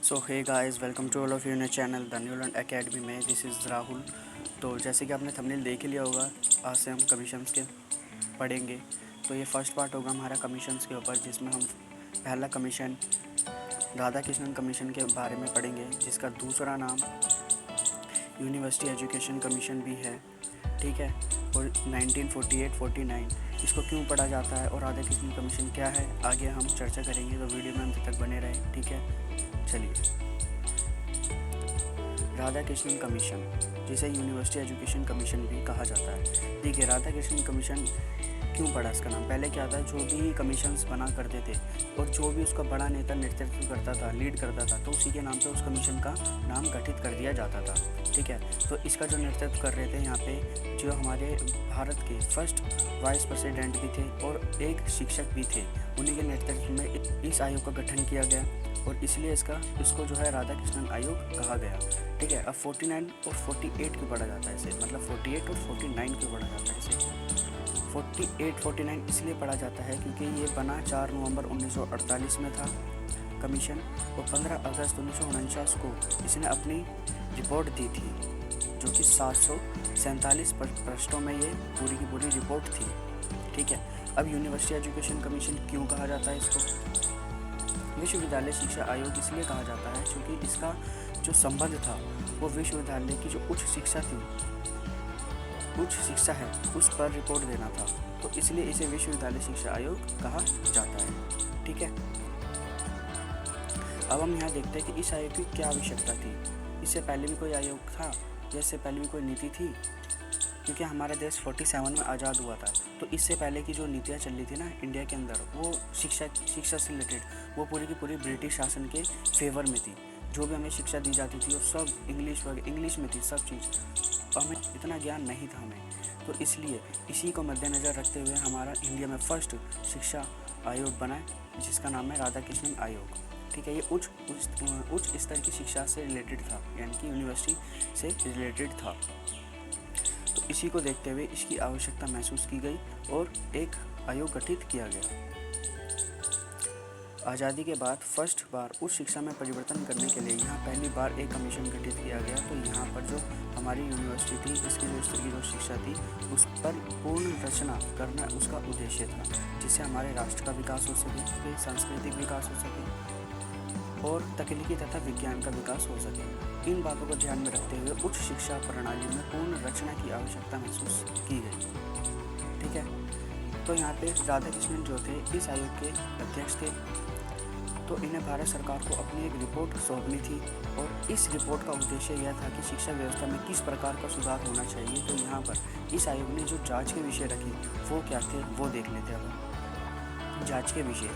So hey guys, welcome to all of you in channel the Newland academy में। This is Rahul. तो जैसे कि आपने थंबनेल देख ही लिया होगा, आज से हम कमीशंस के पढ़ेंगे। तो ये फर्स्ट पार्ट होगा हमारा कमीशंस के ऊपर, जिसमें हम पहला कमीशन राधा कृष्णन कमीशन के बारे में पढ़ेंगे, जिसका दूसरा नाम यूनिवर्सिटी एजुकेशन कमीशन भी है। ठीक है। और 1948-49 इसको क्यों पढ़ा जाता है और राधा कृष्णन कमीशन क्या है, आगे हम चर्चा करेंगे। तो वीडियो में अंत तक बने रहें। ठीक है, चलिए। राधा कृष्णन कमीशन, जिसे यूनिवर्सिटी एजुकेशन कमीशन भी कहा जाता है। देखिए, राधा कृष्णन कमीशन क्यों पड़ा इसका नाम? पहले क्या था, जो भी कमीशंस बना करते थे और जो भी उसका बड़ा नेता नेतृत्व करता था, लीड करता था, तो उसी के नाम पे उस कमीशन का नाम गठित कर दिया जाता था। ठीक है। तो इसका जो नेतृत्व कर रहे थे यहाँ पे, जो हमारे भारत के फर्स्ट वाइस प्रेसिडेंट भी थे और एक शिक्षक भी थे, उन्हीं के नेतृत्व में इस आयोग का गठन किया गया और इसलिए इसको जो है राधा कृष्णन आयोग कहा गया। ठीक है। अब 49 और 48 क्यों पढ़ा जाता है इसे, मतलब 48 और 49 क्यों पढ़ा जाता है इसे? 48-49 इसलिए पढ़ा जाता है क्योंकि ये बना 4 नवंबर 1948 में था कमीशन, और 15 अगस्त 1949 को इसने अपनी रिपोर्ट दी थी, जो कि 747 पृष्ठों में ये पूरी की पूरी रिपोर्ट थी। ठीक है। अब यूनिवर्सिटी एजुकेशन कमीशन क्यों कहा जाता है इसको? विश्वविद्यालय शिक्षा आयोग इसलिए कहा जाता है क्योंकि इसका जो संबंध था वो विश्वविद्यालय की जो उच्च शिक्षा है उस पर रिपोर्ट देना था, तो इसलिए इसे विश्वविद्यालय शिक्षा आयोग कहा जाता है। ठीक है। अब हम यहाँ देखते हैं कि इस आयोग की क्या आवश्यकता थी। इससे पहले भी कोई आयोग था या इससे पहले भी कोई नीति थी? क्योंकि हमारा देश 47 में आज़ाद हुआ था, तो इससे पहले की जो नीतियाँ चल रही थी ना इंडिया के अंदर, वो शिक्षा से रिलेटेड, वो पूरी की पूरी ब्रिटिश शासन के फेवर में थी। जो भी हमें शिक्षा दी जाती थी वो सब इंग्लिश में थी, सब चीज़। तो हमें इतना ज्ञान नहीं था हमें, तो इसलिए इसी को मद्देनज़र रखते हुए हमारा इंडिया में फर्स्ट शिक्षा आयोग बना है, जिसका नाम है राधा कृष्णन आयोग। ठीक है। ये उच्च स्तर की शिक्षा से रिलेटेड था, यानी कि यूनिवर्सिटी से रिलेटेड था। तो इसी को देखते हुए इसकी आवश्यकता महसूस की गई और एक आयोग गठित किया गया। आज़ादी के बाद फर्स्ट बार उच्च शिक्षा में परिवर्तन करने के लिए यहाँ पहली बार एक कमीशन गठित किया गया। तो यहाँ पर जो हमारी यूनिवर्सिटी थी, इसकी जो स्तर की जो शिक्षा थी, उस पर पूर्ण रचना करना उसका उद्देश्य था, जिससे हमारे राष्ट्र का विकास हो सके, सांस्कृतिक विकास हो सके और तकनीकी तथा विज्ञान का विकास हो सके। इन बातों को ध्यान में रखते हुए उच्च शिक्षा प्रणाली में पूर्ण रचना की आवश्यकता महसूस की गई। ठीक है। तो यहाँ पे राधा कृष्णन जो थे इस आयोग के अध्यक्ष थे, तो इन्हें भारत सरकार को अपनी एक रिपोर्ट सौंपनी थी और इस रिपोर्ट का उद्देश्य यह था कि शिक्षा व्यवस्था में किस प्रकार का सुधार होना चाहिए। तो यहाँ पर इस आयोग ने जो जांच के विषय रखे वो क्या थे, वो देख लेते हैं अब। जांच के विषय,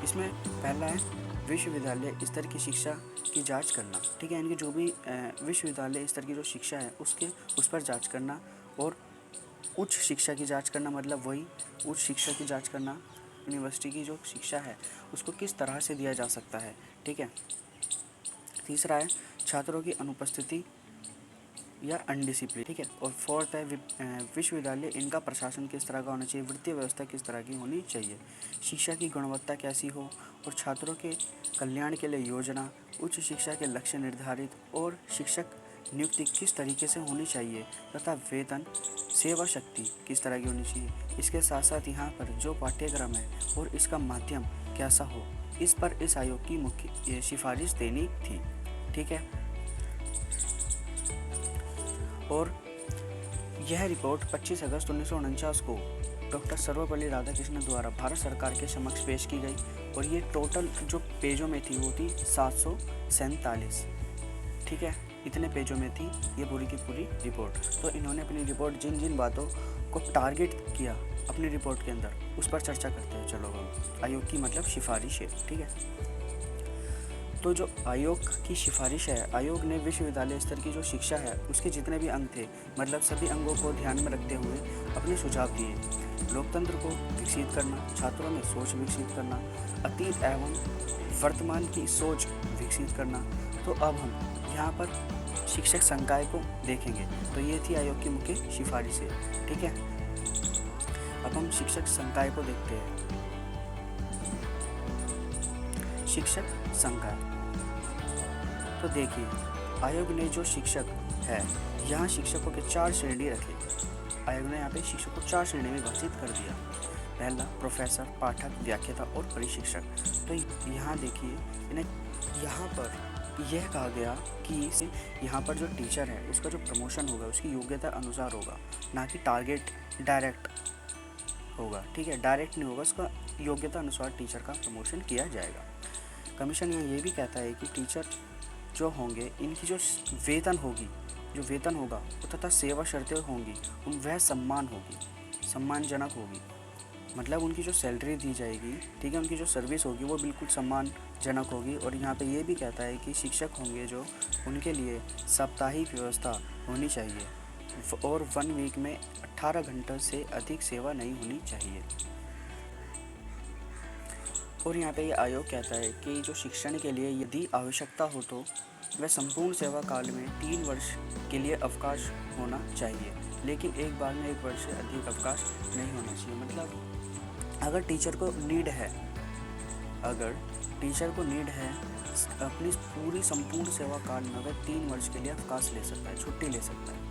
इसमें पहला है विश्वविद्यालय स्तर की शिक्षा की जांच करना। ठीक है। यानी कि जो भी विश्वविद्यालय स्तर की जो शिक्षा है उस पर जाँच करना, और उच्च शिक्षा की जाँच करना, मतलब वही उच्च शिक्षा की जाँच करना, यूनिवर्सिटी की जो शिक्षा है उसको किस तरह से दिया जा सकता है। ठीक है। तीसरा है छात्रों की अनुपस्थिति या अनडिसिप्लिन। ठीक है। और फोर्थ है विश्वविद्यालय इनका प्रशासन किस तरह का होना चाहिए, वित्तीय व्यवस्था किस तरह की होनी चाहिए, शिक्षा की गुणवत्ता कैसी हो और छात्रों के कल्याण के लिए योजना, उच्च शिक्षा के लक्ष्य निर्धारित और शिक्षक नियुक्ति किस तरीके से होनी चाहिए तथा वेतन सेवा शक्ति किस तरह की होनी चाहिए। इसके साथ साथ यहाँ पर जो पाठ्यक्रम है और इसका माध्यम कैसा हो, इस पर इस आयोग की मुख्य सिफारिश देनी थी। ठीक है। और यह रिपोर्ट 25 अगस्त 1949 को डॉक्टर सर्वपल्ली राधाकृष्णन द्वारा भारत सरकार के समक्ष पेश की गई, और ये टोटल जो पेजों में थी वो थी 747। ठीक है। इतने पेजों में थी ये पूरी की पूरी रिपोर्ट। तो इन्होंने अपनी रिपोर्ट जिन जिन बातों को टारगेट किया अपनी रिपोर्ट के अंदर, उस पर चर्चा करते हैं। चलो हम आयोग की मतलब सिफारिश है। ठीक है। तो जो आयोग की सिफारिश है, आयोग ने विश्वविद्यालय स्तर की जो शिक्षा है उसके जितने भी अंग थे, मतलब सभी अंगों को ध्यान में रखते हुए अपने सुझाव दिए। लोकतंत्र को विकसित करना, छात्रों में सोच विकसित करना, अतीत एवं वर्तमान की सोच विकसित करना। तो अब हम यहाँ पर शिक्षक संकाय को देखेंगे। तो ये थी आयोग की मुख्य सिफारिशें। ठीक है। अब हम शिक्षक संकाय को देखते हैं। शिक्षक संकाय तो देखिए, आयोग ने जो शिक्षक है, यहाँ शिक्षकों के 4 श्रेणी रखे। आयोग ने यहाँ पे शिक्षक को 4 श्रेणी में विभाजित कर दिया। पहला प्रोफेसर, पाठक, व्याख्याता और प्रशिक्षक। तो यहाँ देखिए, इन्हें यहाँ पर यह कहा गया कि यहाँ पर जो टीचर है उसका जो प्रमोशन होगा उसकी योग्यता अनुसार होगा, ना कि टारगेट डायरेक्ट होगा। ठीक है, डायरेक्ट नहीं होगा, उसका योग्यता अनुसार टीचर का प्रमोशन किया जाएगा। कमीशन यहाँ ये भी कहता है कि टीचर जो होंगे, इनकी जो वेतन होगी, जो वेतन होगा वो तथा सेवा शर्तें होंगी, वह सम्मानजनक होगी। मतलब उनकी जो सैलरी दी जाएगी, ठीक है, उनकी जो सर्विस होगी वो बिल्कुल सम्मानजनक होगी। और यहाँ पे ये भी कहता है कि शिक्षक होंगे जो, उनके लिए साप्ताहिक व्यवस्था होनी चाहिए और 1 वीक में 18 घंटे से अधिक सेवा नहीं होनी चाहिए। और यहाँ पे ये आयोग कहता है कि जो शिक्षण के लिए यदि आवश्यकता हो तो वह संपूर्ण सेवा काल में 3 वर्ष के लिए अवकाश होना चाहिए, लेकिन एक बार में 1 वर्ष से अधिक अवकाश नहीं होना चाहिए। मतलब अगर टीचर को नीड है अपनी पूरी संपूर्ण सेवा काल में वह 3 वर्ष के लिए अवकाश ले सकता है, छुट्टी ले सकता है।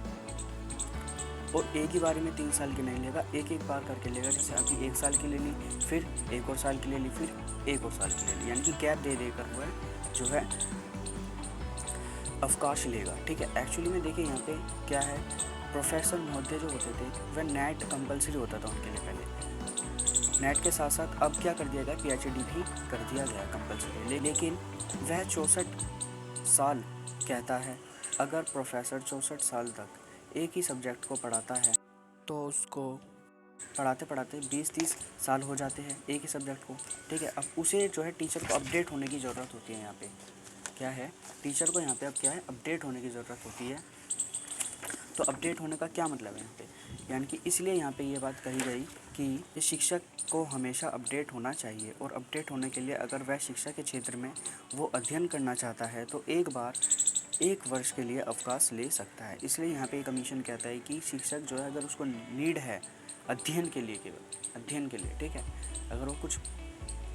और एक ही बारी में 3 साल की नहीं लेगा, एक बार करके लेगा। जैसे अभी 1 साल की ले ली, फिर 1 और साल की ले ली, फिर 1 और साल की ले ली, यानी कि गैप दे देकर वह जो है अवकाश लेगा। ठीक है, एक्चुअली में देखिए यहाँ पे क्या है, प्रोफेसर महोदय जो होते थे वह नेट कंपलसरी होता था उनके लिए पहले। नेट के साथ साथ अब क्या कर दिया गया, PhD भी कर दिया गया कंपलसरी। लेकिन वह 64 साल कहता है, अगर प्रोफेसर 64 साल तक एक ही सब्जेक्ट को पढ़ाता है तो उसको पढ़ाते पढ़ाते 20-30 साल हो जाते हैं एक ही सब्जेक्ट को। ठीक है, अब उसे जो है टीचर को अपडेट होने की ज़रूरत होती है। यहाँ पे क्या है, टीचर को यहाँ पे अब क्या है, अपडेट होने की ज़रूरत होती है। तो अपडेट होने का क्या मतलब है यहाँ पे, यानी कि इसलिए यहाँ पे ये बात कही गई कि शिक्षक को हमेशा अपडेट होना चाहिए। और अपडेट होने के लिए अगर वह शिक्षा के क्षेत्र में वो अध्ययन करना चाहता है तो एक बार 1 वर्ष के लिए अवकाश ले सकता है। इसलिए यहाँ पे कमीशन कहता है कि शिक्षक जो है, अगर उसको नीड है अध्ययन के लिए, केवल अध्ययन के लिए, ठीक है, अगर वो कुछ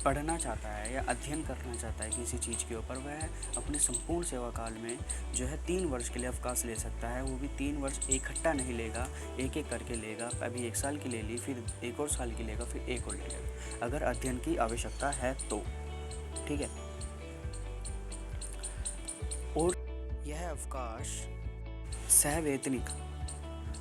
पढ़ना चाहता है या अध्ययन करना चाहता है किसी चीज़ के ऊपर, वह अपने संपूर्ण सेवा काल में जो है 3 वर्ष के लिए अवकाश ले सकता है। वो भी 3 वर्ष इकट्ठा नहीं लेगा, एक एक करके लेगा। अभी 1 साल की ले ली, फिर 1 और साल की लेगा, फिर 1 और ले लेगा, अगर अध्ययन की आवश्यकता है तो। ठीक है, और यह अवकाश सहवेतनिक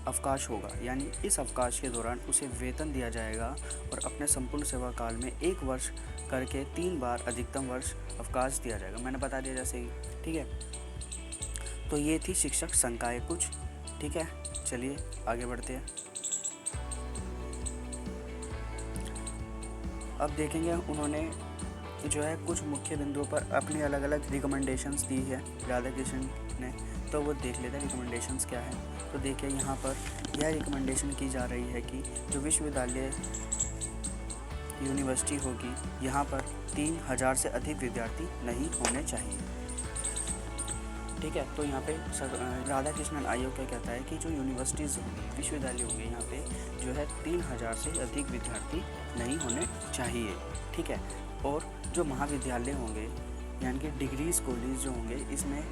अवकाश होगा, यानी इस अवकाश के दौरान उसे वेतन दिया जाएगा और अपने संपूर्ण सेवा काल में 1 वर्ष करके 3 बार अधिकतम वर्ष अवकाश दिया जाएगा। मैंने बता दिया जैसे ही। ठीक है, तो ये थी शिक्षक संकाय कुछ। ठीक है, चलिए आगे बढ़ते हैं। अब देखेंगे उन्होंने जो है कुछ मुख्य बिंदुओं पर अपनी अलग अलग रिकमेंडेशंस दी है राधाकृष्णन ने, तो वो देख लेते हैं रिकमेंडेशंस क्या है। तो देखिए यहाँ पर यह रिकमेंडेशन की जा रही है कि जो विश्वविद्यालय यूनिवर्सिटी होगी, यहाँ पर 3000 से अधिक विद्यार्थी नहीं होने चाहिए। ठीक है, तो यहाँ पे राधाकृष्णन आयोग क्या कहता है कि जो यूनिवर्सिटीज़ होंगी, विश्वविद्यालय होंगे, यहाँ पे जो है 3000 से अधिक विद्यार्थी नहीं होने चाहिए। ठीक है, और जो महाविद्यालय होंगे, यानी कि डिग्रीज कॉलेज जो होंगे, इसमें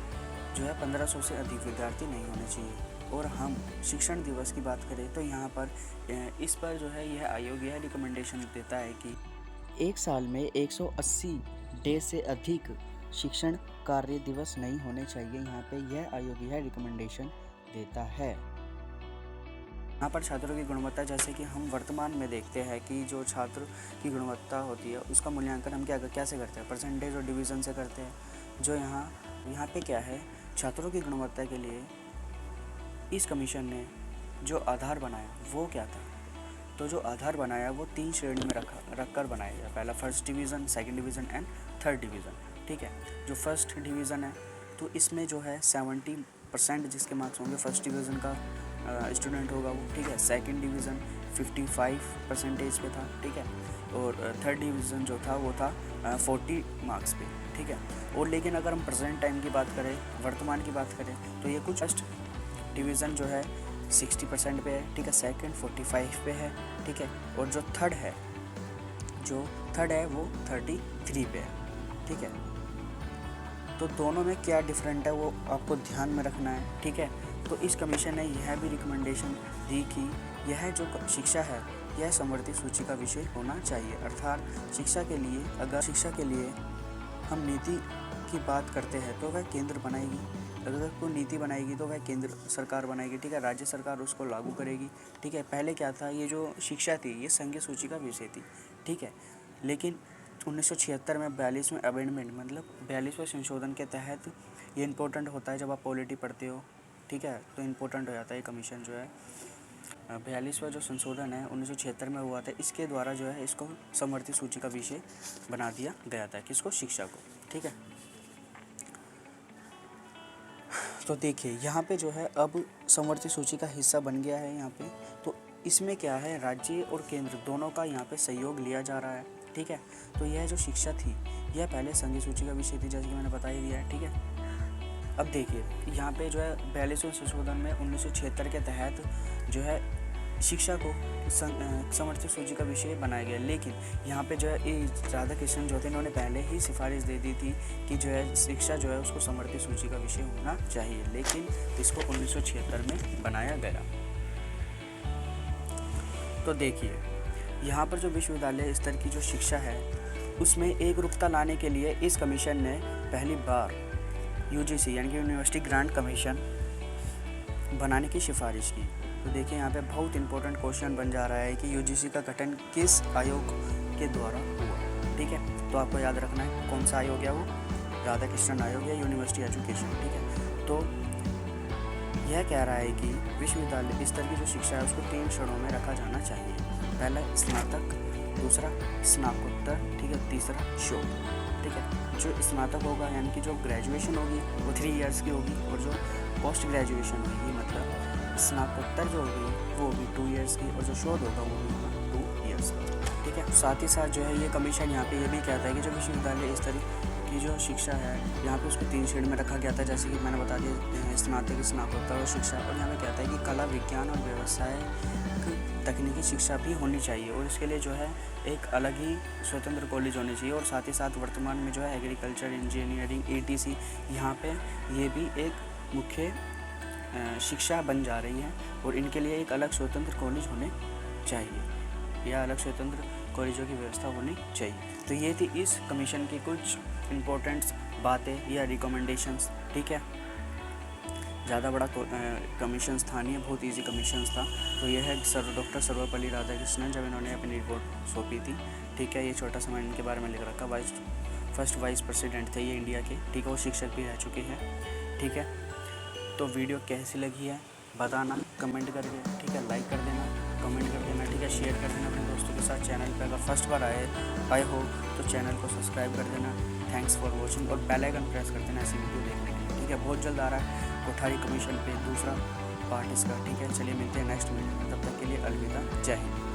जो है 1500 से अधिक विद्यार्थी नहीं होने चाहिए। और हम शिक्षण दिवस की बात करें तो यहाँ पर इस पर जो है यह आयोग यह रिकमेंडेशन देता है कि 1 साल में 180 डे से अधिक शिक्षण कार्य दिवस नहीं होने चाहिए। यहाँ पे यह आयोग यह रिकमेंडेशन देता है। यहाँ पर छात्रों की गुणवत्ता, जैसे कि हम वर्तमान में देखते हैं कि जो छात्र की गुणवत्ता होती है उसका मूल्यांकन हम कैसे करते हैं, परसेंटेज और डिवीज़न से करते हैं। जो यहाँ पे क्या है, छात्रों की गुणवत्ता के लिए इस कमीशन ने जो आधार बनाया वो क्या था, तो जो आधार बनाया वो 3 श्रेणी में रखकर बनाया गया। पहला first division, second division and third division. ठीक है, जो फर्स्ट डिवीज़न है तो इसमें जो है 70% जिसके मार्क्स होंगे फर्स्ट डिवीज़न का स्टूडेंट होगा वो। ठीक है, सेकंड डिवीज़न 55% पे था। ठीक है, और थर्ड डिवीज़न जो था वो था 40 मार्क्स पे। ठीक है, और लेकिन अगर हम प्रेजेंट टाइम की बात करें, वर्तमान की बात करें, तो ये कुछ फर्स्ट डिवीज़न जो है 60% पे है। ठीक है, सेकंड 45 पे है। ठीक है, और जो थर्ड है वो 33 पे है। ठीक है, तो दोनों में क्या डिफरेंट है वो आपको ध्यान में रखना है, ठीक है। तो इस कमीशन ने यह भी रिकमेंडेशन दी कि यह जो शिक्षा है यह समवर्ती सूची का विषय होना चाहिए। अर्थात शिक्षा के लिए हम नीति की बात करते हैं तो वह केंद्र बनाएगी, अगर कोई नीति बनाएगी तो वह केंद्र सरकार बनाएगी, ठीक है। राज्य सरकार उसको लागू करेगी, ठीक है। पहले क्या था, ये जो शिक्षा थी ये संघीय सूची का विषय थी, ठीक है। लेकिन 1976 में 42वें अमेंडमेंट मतलब 42वें संशोधन के तहत ये इम्पोर्टेंट होता है, जब आप पॉलिटी पढ़ते हो, ठीक है, तो इम्पोर्टेंट हो जाता है। कमीशन जो है 42वां जो संशोधन है 1976 में हुआ था, इसके द्वारा जो है इसको समवर्ती सूची का विषय बना दिया गया था, किसको, शिक्षा को, ठीक है। तो देखिए यहाँ पे जो है अब समवर्ती सूची का हिस्सा बन गया है यहाँ पे। तो इसमें क्या है, राज्य और केंद्र दोनों का यहाँ पे सहयोग लिया जा रहा है, ठीक है। तो यह जो शिक्षा थी यह पहले संघीय सूची का विषय थी, जैसे कि मैंने बता ही दिया है, ठीक है। अब देखिए यहाँ पे जो है 42वें संशोधन में 1976 के तहत जो है शिक्षा को समवर्ती सूची का विषय बनाया गया। लेकिन यहाँ पे जो है राधा कृष्णन जो थे इन्होंने पहले ही सिफारिश दे दी थी कि जो है शिक्षा जो है उसको समवर्ती सूची का विषय होना चाहिए, लेकिन इसको 1976 में बनाया गया। तो देखिए यहाँ पर जो विश्वविद्यालय स्तर की जो शिक्षा है उसमें एक रूपता लाने के लिए इस कमीशन ने पहली बार यूजीसी यानी कि यूनिवर्सिटी ग्रांट कमीशन बनाने की सिफारिश की। तो देखिए यहाँ पे बहुत इंपॉर्टेंट क्वेश्चन बन जा रहा है कि यूजीसी का गठन किस आयोग के द्वारा हुआ, ठीक है। तो आपको याद रखना है कौन सा आयोग है वो, राधा कृष्णन आयोग या यूनिवर्सिटी एजुकेशन, ठीक है। तो यह कह रहा है कि विश्वविद्यालय स्तर की जो शिक्षा है उसको 3 श्रेणियों में रखा जाना चाहिए। पहला स्नातक, दूसरा स्नातकोत्तर, ठीक है, तीसरा शोध, ठीक है। जो स्नातक होगा यानी कि जो ग्रेजुएशन होगी वो 3 इयर्स की होगी, और जो पोस्ट ग्रेजुएशन होगी मतलब स्नातकोत्तर जो होगी वो होगी 2 इयर्स की, और जो शोध होगा वो होगा 2 इयर्स का, ठीक है। साथ ही साथ जो है ये कमीशन यहाँ पे ये भी कहता है कि जो विश्वविद्यालय स्तर की जो शिक्षा है यहाँ पे उसको 3 श्रेणी में रखा गया था, जैसे कि मैंने बता दिया स्नातक, स्नातकोत्तर और शिक्षा। और यहाँ पे कहता है कि कला, विज्ञान और व्यवसाय तकनीकी शिक्षा भी होनी चाहिए, और इसके लिए जो है एक अलग ही स्वतंत्र कॉलेज होने चाहिए। और साथ ही साथ वर्तमान में जो है एग्रीकल्चर, इंजीनियरिंग, ETC यहाँ पे ये भी एक मुख्य शिक्षा बन जा रही है, और इनके लिए एक अलग स्वतंत्र कॉलेज होने चाहिए या अलग स्वतंत्र कॉलेजों की व्यवस्था होनी चाहिए। तो ये थी इस कमीशन की कुछ इम्पोर्टेंट बातें या रिकमेंडेशंस, ठीक है। ज़्यादा बड़ा कमीशंस था नहीं, बहुत इजी कमीशंस था। तो ये है डॉक्टर सर्वपल्ली राधाकृष्णन, जब इन्होंने अपनी रिपोर्ट सौंपी थी, ठीक है। ये छोटा सा मैंने इनके बारे में लिख रखा, फर्स्ट वाइस प्रेसिडेंट थे ये इंडिया के, ठीक है। वो शिक्षक भी रह चुके हैं, ठीक है। तो वीडियो कैसी लगी है बताना कमेंट करके, ठीक है। लाइक कर देना, कमेंट कर देना, ठीक है। शेयर कर देना अपने दोस्तों के साथ। चैनल पे अगर फर्स्ट बार आए हो तो चैनल को सब्सक्राइब कर देना। थैंक्स फॉर वॉचिंग, और बेल आइकन प्रेस कर देना ऐसी वीडियो देखने के लिए, ठीक है। बहुत जल्द आ रहा है कोठारी कमीशन पे दूसरा पार्ट इसका, ठीक है। चलिए मिलते हैं नेक्स्ट वीडियो में, तब तक के लिए अलविदा, जय हिंद।